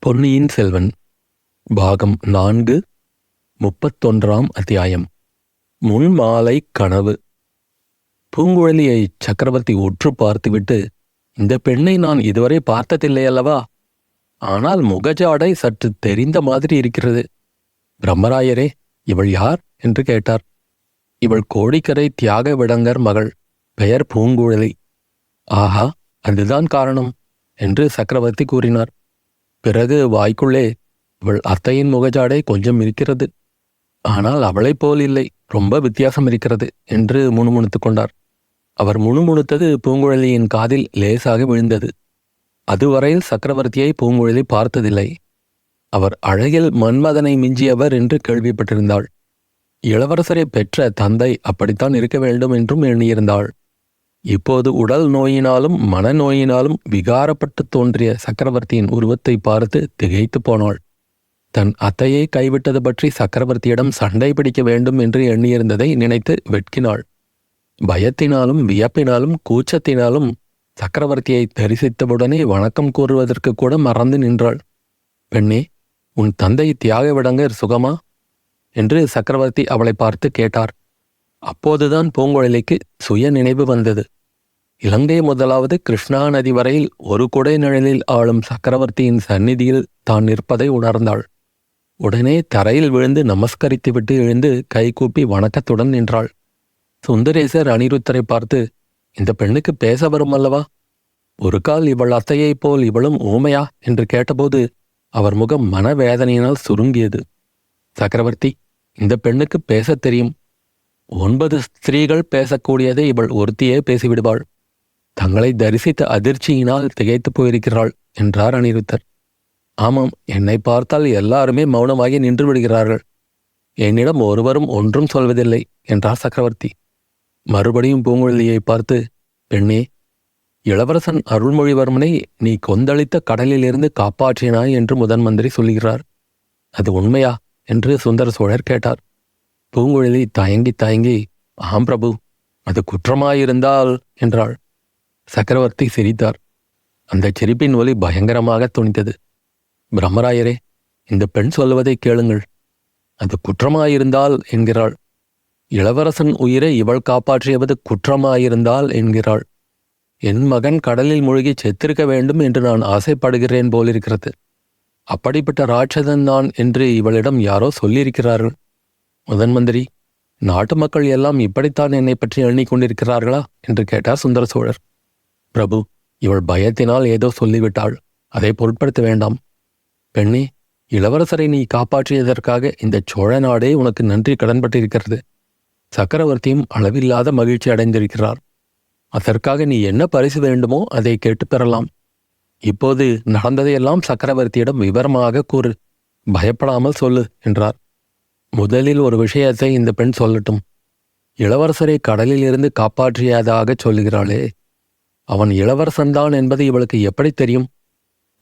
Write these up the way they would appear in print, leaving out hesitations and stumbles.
பொன்னியின் செல்வன் பாகம் 4 31ஆம் அத்தியாயம். முன்மாலை கனவு. பூங்குழலியை சக்கரவர்த்தி உற்று பார்த்துவிட்டு, இந்த பெண்ணை நான் இதுவரை பார்த்ததில்லை அல்லவா? ஆனால் முகஜாடை சற்று தெரிந்த மாதிரி இருக்கிறது. பிரம்மராயரே, இவள் யார் என்று கேட்டார். இவள் கோடிக்கரை தியாக விடங்கர் மகள். பெயர் பூங்குழலி. ஆஹா, அதுதான் காரணம் என்று சக்கரவர்த்தி கூறினார். பிறகு வாய்க்குள்ளே, இவள் அத்தையின் முகஜாடை கொஞ்சம் இருக்கிறது, ஆனால் அவளைப் போல் இல்லை, ரொம்ப வித்தியாசம் இருக்கிறது என்று முணுமுணுத்து கொண்டார். அவர் முணுமுணுத்தது பூங்குழலியின் காதில் லேசாக விழுந்தது. அதுவரையில் சக்கரவர்த்தியை பூங்குழலி பார்த்ததில்லை. அவர் அழகில் மன்மதனை மிஞ்சியவர் என்று கேள்விப்பட்டிருந்தாள். இளவரசரை பெற்ற தந்தை அப்படித்தான் இருக்க வேண்டும் என்றும் எண்ணியிருந்தாள். இப்போது உடல் நோயினாலும் மனநோயினாலும் விகாரப்பட்டு தோன்றிய சக்கரவர்த்தியின் உருவத்தை பார்த்து திகைத்து போனாள். தன் அத்தையை கைவிட்டது பற்றி சக்கரவர்த்தியிடம் சண்டை பிடிக்க வேண்டும் என்று எண்ணியிருந்ததை நினைத்து வெட்கினாள். பயத்தினாலும் வியப்பினாலும் கூச்சத்தினாலும் சக்கரவர்த்தியை தரிசித்தவுடனே வணக்கம் கூறுவதற்கு கூட மறந்து நின்றாள். பெண்ணே, உன் தந்தை தியாக விடங்கர் சுகமா என்று சக்கரவர்த்தி அவளை பார்த்து கேட்டார். அப்போதுதான் பூங்குழலிக்கு சுய நினைவு வந்தது. இலங்கை முதலாவது கிருஷ்ணா நதி வரையில் ஒரு குடை நிழலில் ஆளும் சக்கரவர்த்தியின் சந்நிதியில் தான் நிற்பதை உணர்ந்தாள். உடனே தரையில் விழுந்து நமஸ்கரித்துவிட்டு எழுந்து கைகூப்பி வணக்கத்துடன் நின்றாள். சுந்தரேசர் அனிருத்தரை பார்த்து, இந்த பெண்ணுக்கு பேச வரும் அல்லவா? ஒரு கால் இவள் அத்தையைப் போல் இவளும் ஊமையா என்று கேட்டபோது அவர் முகம் மனவேதனையினால் சுருங்கியது. சக்கரவர்த்தி, இந்த பெண்ணுக்கு பேசத் தெரியும். 9 ஸ்திரீகள் பேசக்கூடியதை இவள் ஒருத்தியே பேசிவிடுவாள். தங்களை தரிசித்த அதிர்ச்சியினால் திகைத்து போயிருக்கிறாள் என்றார் அனிருத்தர். ஆமாம், என்னை பார்த்தால் எல்லாருமே மௌனமாகி நின்று விடுகிறார்கள். என்னிடம் ஒருவரும் ஒன்றும் சொல்வதில்லை என்றார் சக்கரவர்த்தி. மறுபடியும் பூங்குழலியை பார்த்து, பெண்ணே, இளவரசன் அருள்மொழிவர்மனை நீ கொந்தளித்த கடலிலிருந்து காப்பாற்றினாய் என்று முதன் மந்திரி சொல்லுகிறார். அது உண்மையா என்று சுந்தர சோழர் கேட்டார். பூங்குழலி தயங்கி தயங்கி, ஆம் பிரபு, அது குற்றமாயிருந்தால் என்றாள். சக்கரவர்த்தி சிரித்தார். அந்த சிரிப்பின் ஒலி பயங்கரமாக துணித்தது. பிரம்மராயரே, இந்த பெண் சொல்வதை கேளுங்கள். அது குற்றமாயிருந்தால் என்கிறாள். இளவரசன் உயிரை இவள் காப்பாற்றியவது குற்றமாயிருந்தால் என்கிறாள். என் மகன் கடலில் மூழ்கி செத்திருக்க வேண்டும் என்று நான் ஆசைப்படுகிறேன் போலிருக்கிறது. அப்படிப்பட்ட ராட்சதன் நான் என்று இவளிடம் யாரோ சொல்லியிருக்கிறார்கள். முதன் மந்திரி, நாட்டு மக்கள் எல்லாம் இப்படித்தான் என்னை பற்றி எண்ணிக்கொண்டிருக்கிறார்களா என்று கேட்டார் சுந்தர சோழர். பிரபு, இவள் பயத்தினால் ஏதோ சொல்லிவிட்டாள், அதை பொருட்படுத்த வேண்டாம். பெண்ணே, இளவரசரை நீ காப்பாற்றியதற்காக இந்த சோழ நாடே உனக்கு நன்றி கடன்பட்டிருக்கிறது. சக்கரவர்த்தியும் அளவில்லாத மகிழ்ச்சி அடைந்திருக்கிறார். அதற்காக நீ என்ன பரிசு வேண்டுமோ அதை கேட்டு பெறலாம். இப்போது நடந்ததையெல்லாம் சக்கரவர்த்தியிடம் விவரமாக கூறு, பயப்படாமல் சொல்லு என்றார். முதலில் ஒரு விஷயத்தை இந்த பெண் சொல்லட்டும். இளவரசரை கடலில் இருந்து காப்பாற்றியதாகச் சொல்லுகிறாளே, அவன் இளவரசன்தான் என்பது இவளுக்கு எப்படி தெரியும்?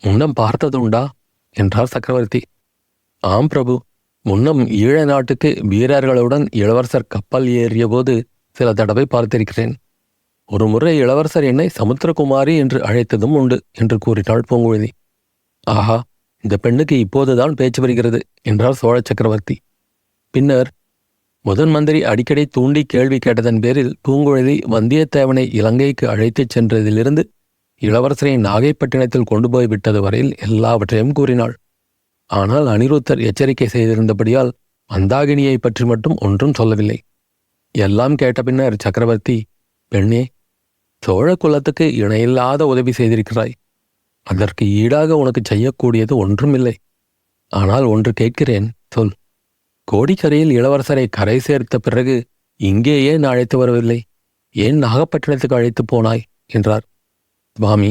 முன்னம் பார்த்ததுண்டா என்றார் சக்கரவர்த்தி. ஆம் பிரபு, முன்னம் ஈழ நாட்டுக்கு வீரர்களுடன் இளவரசர் கப்பல் ஏறிய போது சில தடவை பார்த்திருக்கிறேன். ஒரு முறை இளவரசர் என்னை சமுத்திரகுமாரி என்று அழைத்ததும் உண்டு என்று கூறினாள் பூங்குழலி. ஆஹா, இந்த பெண்ணுக்கு இப்போதுதான் பேச்சு வருகிறது என்றார் சோழ சக்கரவர்த்தி. பின்னர் முதன் மந்திரி அடிக்கடி தூண்டி கேள்வி கேட்டதன் பேரில் பூங்குழலி வந்தியத்தேவனை இலங்கைக்கு அழைத்துச் சென்றதிலிருந்து இளவரசரை நாகைப்பட்டினத்தில் கொண்டு போய் விட்டது வரையில் எல்லாவற்றையும் கூறினாள். ஆனால் அனிருத்தர் எச்சரிக்கை செய்திருந்தபடியால் மந்தாகினியை பற்றி மட்டும் ஒன்றும் சொல்லவில்லை. எல்லாம் கேட்ட பின்னர் சக்கரவர்த்தி, பெண்ணே, சோழ குலத்துக்கு இணையில்லாத உதவி செய்திருக்கிறாய். அதற்கு ஈடாக உனக்கு செய்யக்கூடியது ஒன்றுமில்லை. ஆனால் ஒன்று கேட்கிறேன், சொல். கோடிக்கரையில் இளவரசரை கரை சேர்த்த பிறகு இங்கே ஏன் அழைத்து வரவில்லை? ஏன் நாகப்பட்டினத்துக்கு அழைத்து போனாய் என்றார். சுவாமி,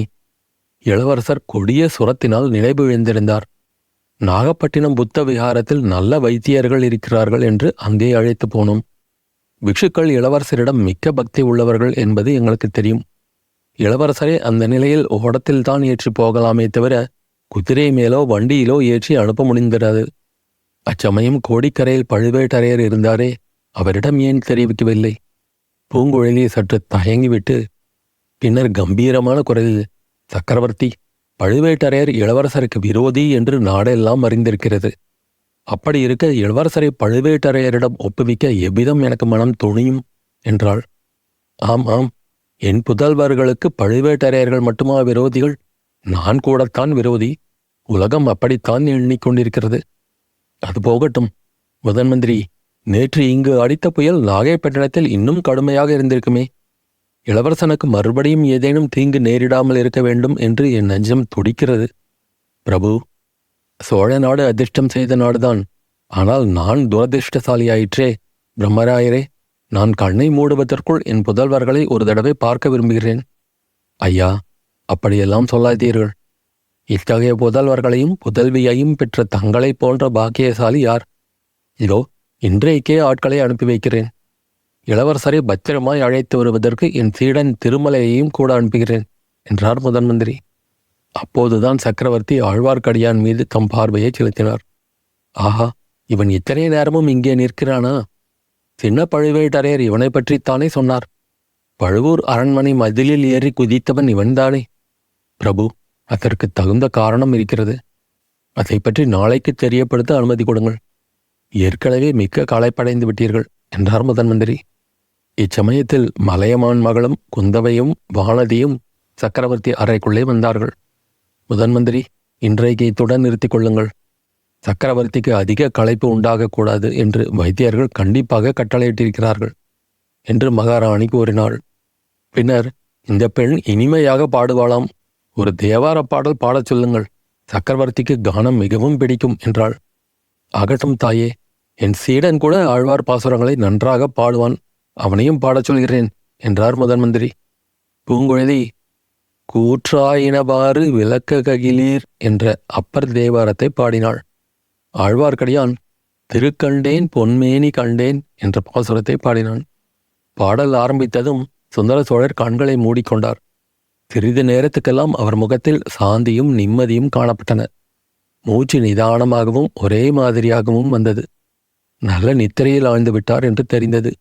இளவரசர் கொடிய சுரத்தினால் நிலைபிழந்திருந்தார். நாகப்பட்டினம் புத்த விகாரத்தில் நல்ல வைத்தியர்கள் இருக்கிறார்கள் என்று அங்கே அழைத்து போனோம். பிக்ஷுக்கள் இளவரசரிடம் மிக்க பக்தி உள்ளவர்கள் என்பது எங்களுக்கு தெரியும். இளவரசரை அந்த நிலையில் ஓடத்தில்தான் ஏற்றி போகலாமே தவிர குதிரை மேலோ வண்டியிலோ ஏற்றி அனுப்ப முடிந்திராது. அச்சமயம் கோடிக்கரையில் பழுவேட்டரையர் இருந்தாரே, அவரிடம் ஏன் தெரிவிக்கவில்லை? பூங்குழலி சற்று தயங்கிவிட்டு பின்னர் கம்பீரமான குரலில், சக்கரவர்த்தி, பழுவேட்டரையர் இளவரசருக்கு விரோதி என்று நாடெல்லாம் அறிந்திருக்கிறது. அப்படி இருக்க இளவரசரை பழுவேட்டரையரிடம் ஒப்புவிக்க எவ்விதம் எனக்கு மனம் துணியும் என்றாள். ஆம் ஆம், என் புதல்வர்களுக்கு பழுவேட்டரையர்கள் மட்டுமா விரோதிகள்? நான் கூடத்தான் விரோதி. உலகம் அப்படித்தான் எண்ணிக்கொண்டிருக்கிறது. அது போகட்டும். முதன் மந்திரி, நேற்று இங்கு அடித்த புயல் நாகைப்பட்டினத்தில் இன்னும் கடுமையாக இருந்திருக்குமே. இளவரசனுக்கு மறுபடியும் ஏதேனும் தீங்கு நேரிடாமல் இருக்க வேண்டும் என்று என் நெஞ்சம் துடிக்கிறது. பிரபு, சோழ நாடு அதிர்ஷ்டம் செய்த நாடுதான். ஆனால் நான் துரதிர்ஷ்டசாலியாயிற்றே. பிரம்மராயரே, நான் கண்ணை மூடுவதற்குள் என் புதல்வர்களை ஒரு தடவை பார்க்க விரும்புகிறேன். ஐயா, அப்படியெல்லாம் சொல்லாதீர்கள். இத்தகைய புதல்வர்களையும் புதல்வியையும் பெற்ற தங்களைப் போன்ற பாக்கியசாலி யார்? இதோ இன்றைக்கே ஆட்களை அனுப்பி வைக்கிறேன். இளவரசரை பத்திரமாய் அழைத்து வருவதற்கு என் சீடன் திருமலையையும் கூட அனுப்புகிறேன் என்றார் முதன் மந்திரி. அப்போதுதான் சக்கரவர்த்தி ஆழ்வார்க்கடியான் மீது தம் பார்வையை செலுத்தினார். ஆஹா, இவன் இத்தனை நேரமும் இங்கே நிற்கிறானா? சின்ன பழுவேட்டரையர் இவனை பற்றித்தானே சொன்னார். பழுவூர் அரண்மனை மதிலில் ஏறி குதித்தவன் இவன்தானே? பிரபு, அதற்கு தகுந்த காரணம் இருக்கிறது. அதை பற்றி நாளைக்கு தெரியப்படுத்த அனுமதி கொடுங்கள். ஏற்கனவே மிக்க களைப்படைந்து விட்டீர்கள் என்றார் முதன் மந்திரி. இச்சமயத்தில் மலையமான் மகளும் குந்தவையும் வானதியும் சக்கரவர்த்தி அறைக்குள்ளே வந்தார்கள். முதன் மந்திரி, இன்றைக்கு இத்துடன் நிறுத்திக் கொள்ளுங்கள். சக்கரவர்த்திக்கு அதிக களைப்பு உண்டாகக்கூடாது என்று வைத்தியர்கள் கண்டிப்பாக கட்டளையிட்டிருக்கிறார்கள் என்று மகாராணி கூறினாள். பின்னர், இந்த பெண் இனிமையாக பாடுவாளாம். ஒரு தேவார பாடல் பாடச் சொல்லுங்கள். சக்கரவர்த்திக்கு கானம் மிகவும் பிடிக்கும் என்றாள். ஆகட்டும் தாயே, என் சீடன் கூட ஆழ்வார் பாசுரங்களை நன்றாக பாடுவான். அவனையும் பாடச் சொல்கிறேன் என்றார் முதன் மந்திரி. பூங்குழலி கூற்றாயினவாறு விளக்க ககிலீர் என்ற அப்பர் தேவாரத்தை பாடினாள். ஆழ்வார்க்கடியான் திருக்கண்டேன் பொன்மேனி கண்டேன் என்ற பாசுரத்தை பாடினான். பாடல் ஆரம்பித்ததும் சுந்தர சோழர் கண்களை மூடிக்கொண்டார். சிறிது நேரத்துக்கெல்லாம் அவர் முகத்தில் சாந்தியும் நிம்மதியும் காணப்பட்டன. மூச்சு நிதானமாகவும் ஒரே மாதிரியாகவும் வந்தது. நல்ல நித்திரையில் ஆழ்ந்து விட்டார் என்று தெரிந்தது.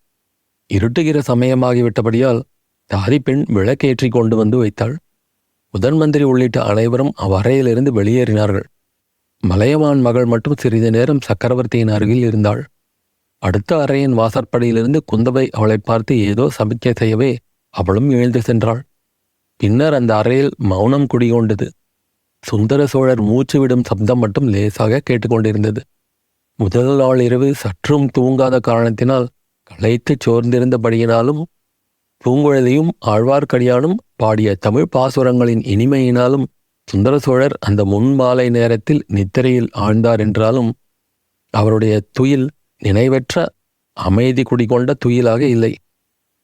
இருட்டுகிற சமயமாகிவிட்டபடியால் தாதி பெண் விளக்கேற்றி கொண்டு வந்து வைத்தாள். முதன் மந்திரி உள்ளிட்ட அனைவரும் அவ்வறையிலிருந்து வெளியேறினார்கள். மலையமான் மகள் மட்டும் சிறிது நேரம் சக்கரவர்த்தியின் அருகில் இருந்தாள். அடுத்த அறையின் வாசற்படியிலிருந்து குந்தவை அவளை பார்த்து ஏதோ சமிக்கை செய்யவே அவளும் எழுந்து சென்றாள். பின்னர் அந்த அறையில் மௌனம் குடிகொண்டது. சுந்தர சோழர் மூச்சு விடும் சப்தம் மட்டும் லேசாக கேட்டுக்கொண்டிருந்தது. முதல் நாள் இரவு சற்றும் தூங்காத காரணத்தினால் களைத்துச் சோர்ந்திருந்தபடியினாலும் பூங்குழலியும் ஆழ்வார்க்கடியானும் பாடிய தமிழ் பாசுரங்களின் இனிமையினாலும் சுந்தர சோழர் அந்த முன்மாலை நேரத்தில் நித்திரையில் ஆழ்ந்தார் என்றாலும் அவருடைய துயில் நினைவற்ற அமைதி குடிகொண்ட துயிலாக இல்லை.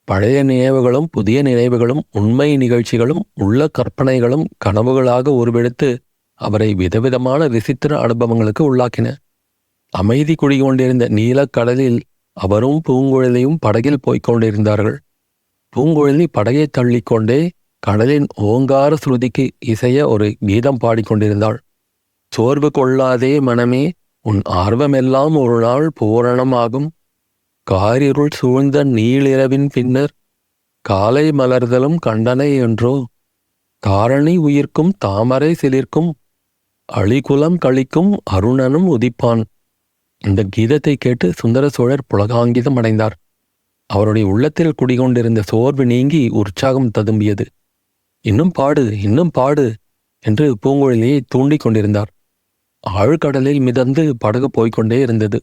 பழைய நினைவுகளும் புதிய நினைவுகளும் உண்மை நிகழ்ச்சிகளும் உள்ள கற்பனைகளும் கனவுகளாக உருவெடுத்து அவரை விதவிதமான விசித்திர அனுபவங்களுக்கு உள்ளாக்கின. அமைதி குடிகொண்டிருந்த நீலக்கடலில் அவரும் பூங்குழலியும் படகில் போய்க் கொண்டிருந்தார்கள். பூங்குழலி படகை தள்ளிக்கொண்டே கடலின் ஓங்கார ஸ்ருதிக்கு இசைய ஒரு கீதம் பாடிக்கொண்டிருந்தாள். சோர்வு கொள்ளாதே மனமே, உன் ஆர்வமெல்லாம் ஒரு நாள் பூரணமாகும். காரிருள் சூழ்ந்த நீளிரவின் பின்னர் காலை மலர்தலும் கண்டனை என்றோ. தாரணி உயிர்க்கும் தாமரை சிலிர்க்கும் அழிகுலம் கழிக்கும் அருணனும் உதிப்பான். இந்த கீதத்தை கேட்டு சுந்தர சோழர் புலகாங்கிதம் அடைந்தார். அவருடைய உள்ளத்தில் குடிகொண்டிருந்த சோர்வு நீங்கி உற்சாகம் ததும்பியது. இன்னும் பாடு, இன்னும் பாடு என்று பூங்குழலியை தூண்டிக் கொண்டிருந்தார். ஆழ்கடலில் மிதந்து படகு போய்கொண்டே இருந்தது.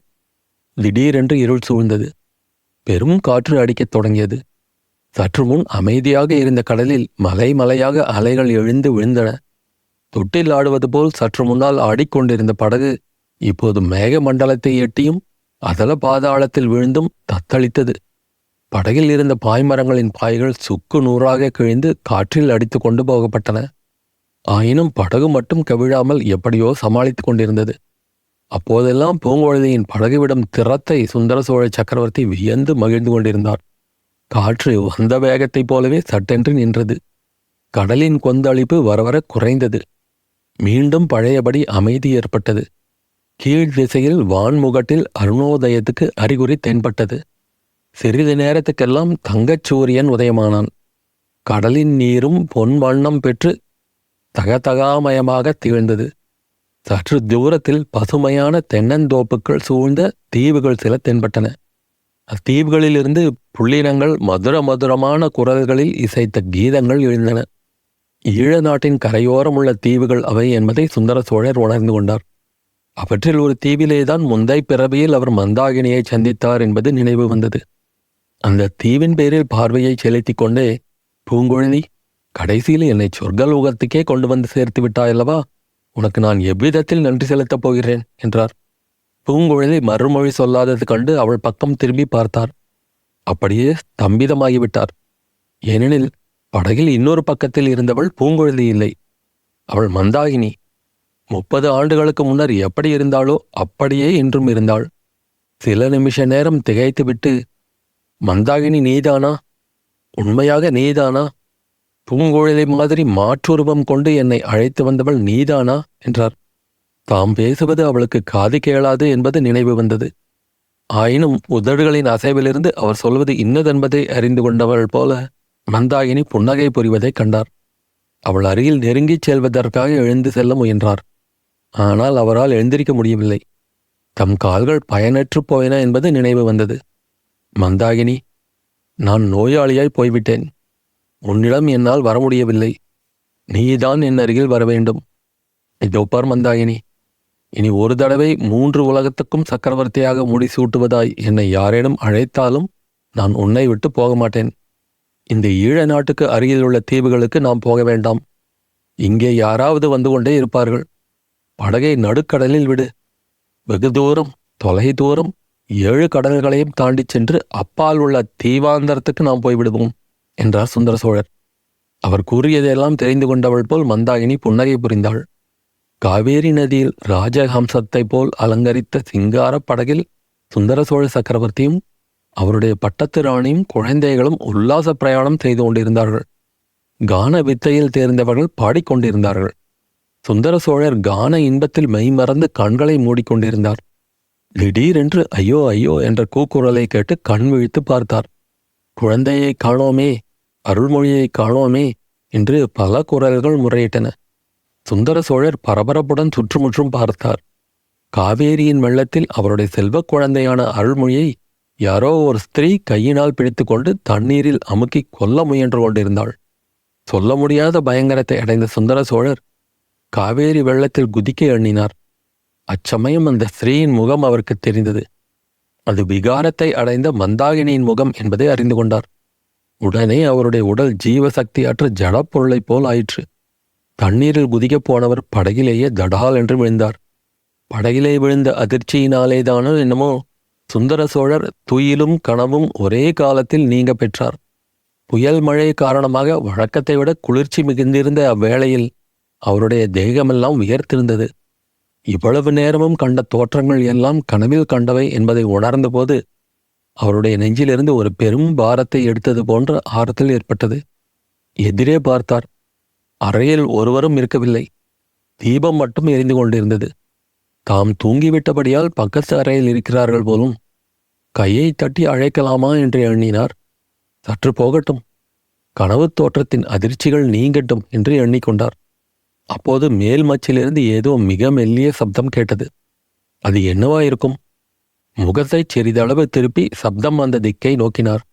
திடீரென்று இருள் சூழ்ந்தது. பெரும் காற்று அடிக்கத் தொடங்கியது. சற்று முன் அமைதியாக இருந்த கடலில் மலை மலையாக அலைகள் எழுந்து விழுந்தன. தொட்டில் ஆடுவது போல் சற்று முன்னால் ஆடிக்கொண்டிருந்த படகு இப்போது மேக மண்டலத்தை எட்டியும் அதல பாதாளத்தில் விழுந்தும் தத்தளித்தது. படகில் இருந்த பாய்மரங்களின் பாய்கள் சுக்கு நூறாக கிழிந்து காற்றில் அடித்து கொண்டு போகப்பட்டன. ஆயினும் படகு மட்டும் கவிழாமல் எப்படியோ சமாளித்துக் கொண்டிருந்தது. அப்போதெல்லாம் பூங்குழலியின் படகுவிடும் திறத்தை சுந்தர சோழ சக்கரவர்த்தி வியந்து மகிழ்ந்து கொண்டிருந்தார். காற்று வந்த வேகத்தைப் போலவே சட்டென்று நின்றது. கடலின் கொந்தளிப்பு வரவர குறைந்தது. மீண்டும் பழையபடி அமைதி ஏற்பட்டது. கீழ் திசையில் வான்முகட்டில் அருணோதயத்துக்கு அறிகுறி தென்பட்டது. சிறிது நேரத்துக்கெல்லாம் தங்கச் சூரியன் உதயமானான். கடலின் நீரும் பொன் வண்ணம் பெற்று தகதகாமயமாக திகழ்ந்தது. சற்று தூரத்தில் பசுமையான தென்னந்தோப்புக்கள் சூழ்ந்த தீவுகள் சில தென்பட்டன. அத்தீவுகளிலிருந்து புள்ளினங்கள் மதுர மதுரமான குரல்களில் இசைத்த கீதங்கள் எழுந்தன. ஈழ நாட்டின் கரையோரம் உள்ள தீவுகள் அவை என்பதை சுந்தர சோழர் உணர்ந்து கொண்டார். அவற்றில் ஒரு தீவிலேதான் முந்தை பிறவியில் அவர் மந்தாகினியை சந்தித்தார் என்பது நினைவு வந்தது. அந்த தீவின் பேரில் பார்வையை செலுத்தி கொண்டே, பூங்குழலி, கடைசியில் என்னை சொர்க்கலோகத்துக்கே கொண்டு வந்து சேர்த்து விட்டாயல்லவா, உனக்கு நான் எவ்விதத்தில் நன்றி செலுத்தப் போகிறேன் என்றார். பூங்குழலி மறுமொழி சொல்லாதது கண்டு அவள் பக்கம் திரும்பி பார்த்தார். அப்படியே ஸ்தம்பிதமாகிவிட்டார். ஏனெனில் படகில் இன்னொரு பக்கத்தில் இருந்தவள் பூங்குழலி இல்லை, அவள் மந்தாகினி. 30 ஆண்டுகளுக்கு முன்னர் எப்படி இருந்தாளோ அப்படியே இன்றும் இருந்தாள். சில நிமிஷ நேரம் திகைத்துவிட்டு, மந்தாகினி நீதானா? உண்மையாக நீதானா? பூங்குழலி மாதிரி மாற்றுருவம் கொண்டு என்னை அழைத்து வந்தவள் நீதானா என்றார். தாம் பேசுவது அவளுக்கு காது கேளாது என்பது நினைவு வந்தது. ஆயினும் உதடுகளின் அசைவிலிருந்து அவர் சொல்வது இன்னதென்பதை அறிந்து கொண்டவள் போல மந்தாகினி புன்னகை புரிவதைக் கண்டார். அவள் அருகில் நெருங்கிச் செல்வதற்காக எழுந்து செல்ல முயன்றார். ஆனால் அவரால் எழுந்திருக்க முடியவில்லை. தம் கால்கள் பயனற்று போயின என்பது நினைவு வந்தது. மந்தாகினி, நான் நோயாளியாய் போய்விட்டேன். உன்னிடம் என்னால் வர முடியவில்லை. நீதான் என் அருகில் வர வேண்டும். இதோ பார் மந்தாகினி, இனி ஒரு தடவை 3 உலகத்துக்கும் சக்கரவர்த்தியாக முடிசூட்டுவதாய் என்னை யாரேனும் அழைத்தாலும் நான் உன்னை விட்டு போக மாட்டேன். இந்த ஈழ நாட்டுக்கு அருகில் உள்ள தீவுகளுக்கு நாம் போக வேண்டாம். இங்கே யாராவது வந்து கொண்டே இருப்பார்கள். படகை நடுக்கடலில் விடு. வெகு தூரம், தொலை தூரம், 7 கடல்களையும் தாண்டிச் சென்று அப்பால் உள்ள தீவாந்தரத்துக்கு நாம் போய்விடுவோம் என்றார் சுந்தர சோழர். அவர் கூறியதையெல்லாம் தெரிந்து கொண்டவள் போல் மந்தாகினி புன்னகை புரிந்தாள். காவேரி நதியில் ராஜஹம்சத்தை போல் அலங்கரித்த சிங்கார படகில் சுந்தர சோழ சக்கரவர்த்தியும் அவருடைய பட்டத்து ராணியும் குழந்தைகளும் உல்லாச பிரயாணம் செய்து கொண்டிருந்தார்கள். கான வித்தையில் தேர்ந்தவர்கள் பாடிக்கொண்டிருந்தார்கள். சுந்தர சோழர் கான இன்பத்தில் மெய்மறந்து கண்களை மூடிக்கொண்டிருந்தார். திடீரென்று ஐயோ ஐயோ என்ற கூக்குரலை கேட்டு கண் விழித்து பார்த்தார். குழந்தையை காணோமே, அருள்மொழியை காணோமே என்று பல குரல்கள் முறையிட்டன. சுந்தர சோழர் பரபரப்புடன் சுற்றுமுற்றும் பார்த்தார். காவேரியின் வெள்ளத்தில் அவருடைய செல்வக் குழந்தையான அருள்மொழியை யாரோ ஒரு ஸ்திரீ கையினால் பிடித்து கொண்டு தண்ணீரில் அமுக்கி கொல்ல முயன்று கொண்டிருந்தாள். சொல்ல முடியாத பயங்கரத்தை அடைந்த சுந்தர சோழர் காவேரி வெள்ளத்தில் குதிக்க எண்ணினார். அச்சமயம் அந்த ஸ்திரீயின் முகம் அவருக்கு தெரிந்தது. அது விகாரத்தை அடைந்த மந்தாகினியின் முகம் என்பதை அறிந்து கொண்டார். உடனே அவருடைய உடல் ஜீவசக்தியற்ற ஜடப்பொருளைப் போல் ஆயிற்று. தண்ணீரில் குதிக்கப் போனவர் படகிலேயே தடால் என்று விழுந்தார். படகிலே விழுந்த அதிர்ச்சியினாலேதானோ என்னமோ சுந்தர சோழர் துயிலும் கனவும் ஒரே காலத்தில் நீங்க பெற்றார். புயல் மழை காரணமாக வழக்கத்தை விட குளிர்ச்சி மிகுந்திருந்த அவ்வேளையில் அவருடைய தேகமெல்லாம் உயர்த்திருந்தது. இவ்வளவு நேரமும் கண்ட தோற்றங்கள் எல்லாம் கனவில் கண்டவை என்பதை உணர்ந்தபோது அவருடைய நெஞ்சிலிருந்து ஒரு பெரும் பாரத்தை எடுத்தது போன்ற ஆறுதல் ஏற்பட்டது. எதிரே பார்த்தார். அறையில் ஒருவரும் இருக்கவில்லை. தீபம் மட்டும் எரிந்து கொண்டிருந்தது. தாம் தூங்கிவிட்டபடியால் பக்கத்து அறையில் இருக்கிறார்கள் போலும். கையை தட்டி அழைக்கலாமா என்று எண்ணினார். சற்று போகட்டும், கனவு தோற்றத்தின் அதிர்ச்சிகள் நீங்கட்டும் என்று எண்ணிக்கொண்டார். அப்போது மேல் மச்சிலிருந்து ஏதோ மிக மெல்லிய சப்தம் கேட்டது. அது என்னவாயிருக்கும்? முகத்தை சிறிதளவு திருப்பி சப்தம் அந்த திக்கை நோக்கினார்.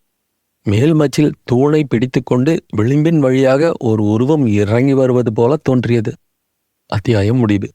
மேல் மச்சில் தூணை பிடித்துக்கொண்டு விளிம்பின் வழியாக ஒரு உருவம் இறங்கி வருவது போல தோன்றியது. அத்தியாயம் முடிவு.